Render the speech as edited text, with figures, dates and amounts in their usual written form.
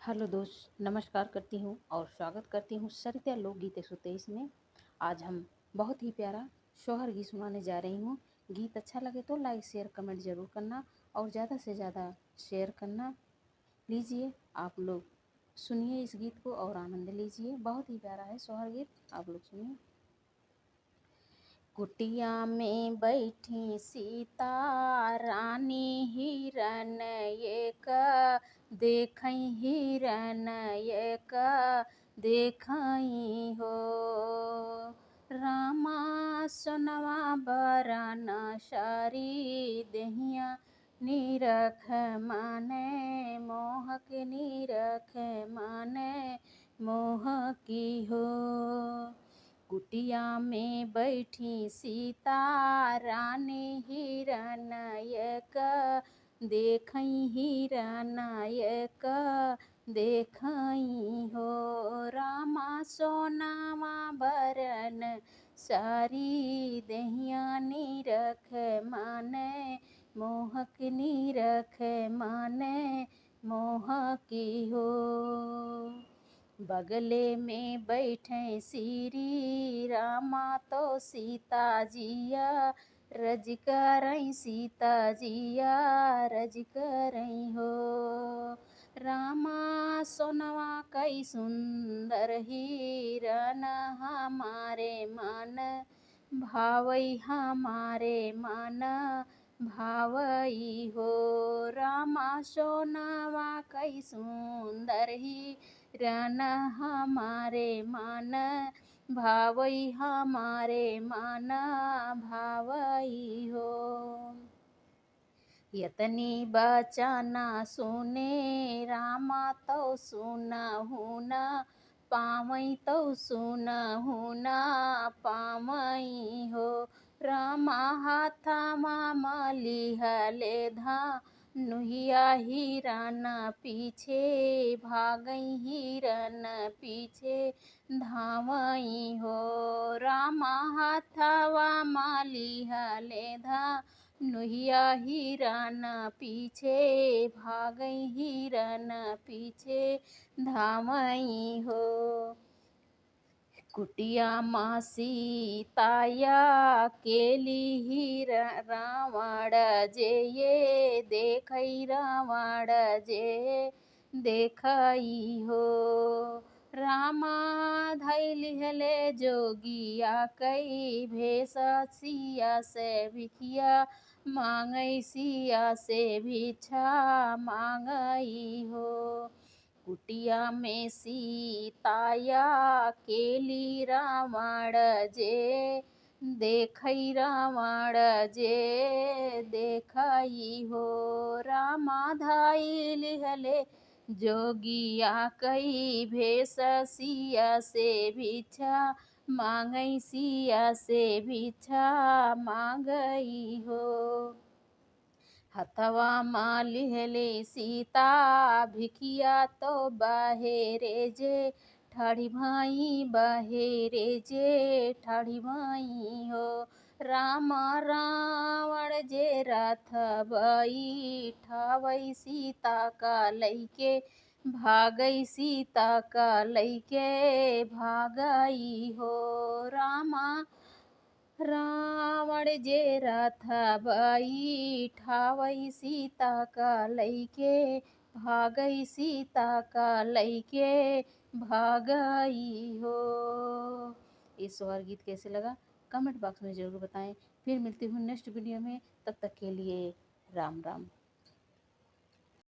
Hello दोस्त, नमस्कार करती हूँ और स्वागत करती हूँ सरिता लोकगीत 123 में। आज हम बहुत ही प्यारा सोहर गीत सुनाने जा रही हूँ। गीत अच्छा लगे तो लाइक शेयर कमेंट ज़रूर करना और ज़्यादा से ज़्यादा शेयर करना। लीजिए आप लोग सुनिए इस गीत को और आनंद लीजिए। बहुत ही प्यारा है सोहर गीत, आप लोग सुनिए। कुटिया में बैठी सीता रानी हिरन एक देखई हिरन एक देखई हो। रामा सोनवा बरन सारी देहिया निरख माने मोहक निरख माने मोह की हो। कुटिया में बैठी सीता रानी हिरन एक देखई हिरन एक देखई हो। रामा सोनामा बरन सारी देहिया निरख माने मोहक निरख माने मोह की हो। बगले में बैठे श्री रामा तो सीता जिया रज करई सीता जिया रज करई हो। रामा सोनवा कई सुंदर हिरन हमारे मन भावई हमारे मन भावई हो। रामा सोनवा कई सुंदर हिरन हमारे मन भावई हमारे मन भावई हो। यतनी बचना सुने रामा तो सुनहु न पावई तो सुनहु न पावई हो। रामा हाथमा मलिहले नुहिया हिरन पीछे भागई हिरन पीछे धावई हो। रामा हाथवा मलिहले नुहिया हिरन पीछे भागई हिरन पीछे धावई हो। कुटिया माँ सीताया केली हिरन रावण जे ये देखई रावण जे देखई हो। रामा धैलिहले जोगिया कई भेष सिया से भिखिया मांगई सिया से भिक्षा मांगई हो। कुटिया में सीताया केली रावण जे देखई रावण जे देखई हो। रामा धैलिहले जोगिया कई भेष सिया से भिक्षा मांगई सिया से भिक्षा मांगई हो। हथवा मालिहले सीता भिखिया तो बहेरे जे ठाढ़ी भाई बहेरे जे ठाढ़ी भाई हो। रामा रावण जे रथ बैठावई सीता का लइके भागई सीता का लइके भागई हो। रामा रावण जे रथ बैठावई सीता का लइके भागई सीता का लइके भागई हो। इस सोहर गीत कैसे लगा कमेंट बॉक्स में ज़रूर बताएं। फिर मिलती हूँ नेक्स्ट वीडियो में, तब तक के लिए राम राम।